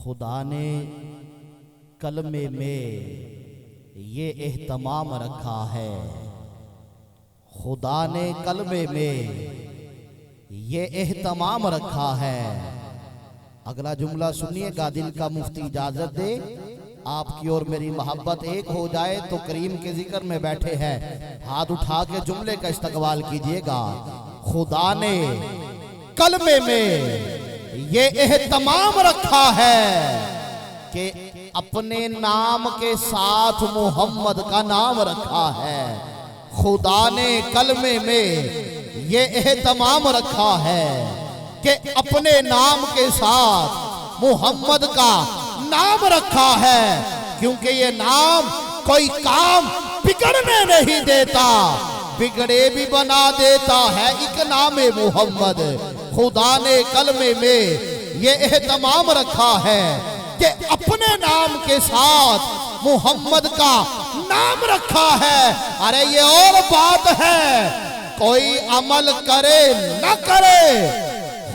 خدا نے کلمے میں یہ اہتمام رکھا ہے، خدا نے کلمے میں یہ اہتمام رکھا ہے۔ اگلا جملہ سنیے گا، دل کا مفتی اجازت دے، آپ کی اور میری محبت ایک ہو جائے تو کریم کے ذکر میں بیٹھے ہیں، ہاتھ اٹھا کے جملے کا استقبال کیجئے گا۔ خدا نے کلمے میں یہ اہتمام رکھا ہے کہ اپنے نام کے ساتھ محمد کا نام رکھا ہے۔ خدا نے کلمے میں یہ اہتمام رکھا ہے کہ اپنے نام کے ساتھ محمد کا نام رکھا ہے، کیونکہ یہ نام کوئی کام بگڑنے نہیں دیتا، بگڑے بھی بنا دیتا ہے ایک نام محمد۔ خدا نے کلمے میں یہ اہتمام رکھا ہے کہ اپنے نام کے ساتھ محمد کا نام رکھا ہے۔ ارے یہ اور بات ہے، کوئی عمل کرے نہ کرے،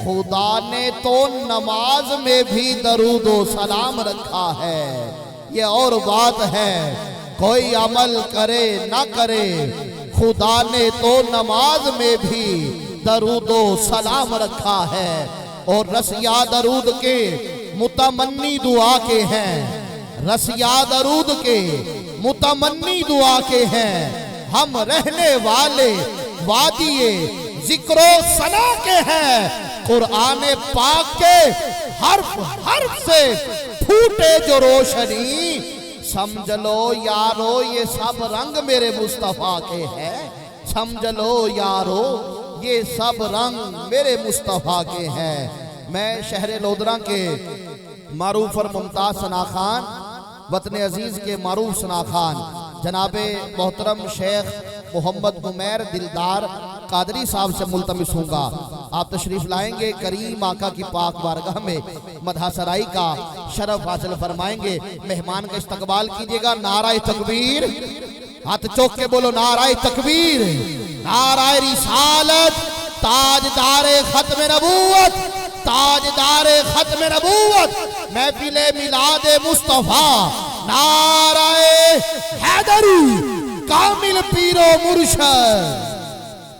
خدا نے تو نماز میں بھی درود و سلام رکھا ہے۔ یہ اور بات ہے، کوئی عمل کرے نہ کرے، خدا نے تو نماز میں بھی درود و سلام رکھا ہے۔ اور رسیا درود کے متمنی دعا کے ہیں، رسیا درود کے متمنی دعا کے ہیں، ہم رہنے والے وادی ذکر و ثنا کے ہیں۔ قرآن پاک کے حرف سے پھوٹے جو روشنی، سمجھ لو یارو یہ سب رنگ میرے مصطفیٰ کے ہیں، سمجھ لو یارو یہ سب رنگ میرے مصطفیٰ کے ہیں۔ میں شہر لودھراں کے معروف اور ممتاز ثنا خان، وطن عزیز کے معروف ثنا خان جناب محترم شیخ محمد عمیر دلدار قادری صاحب سے ملتمس ہوں گا، آپ تشریف لائیں گے، کریم آقا کی پاک بارگاہ میں مدح سرائی کا شرف حاصل فرمائیں گے۔ مہمان کا استقبال کیجئے گا، نعرہ تکبیر، ہاتھ چوک کے بولو نعرہ تکبیر، نعرہ رسالت، تاجدار ختم نبوت، تاجدار ختم نبوت، محفل میلاد مصطفیٰ، نعرہ حیدری، کامل پیر و مرشد۔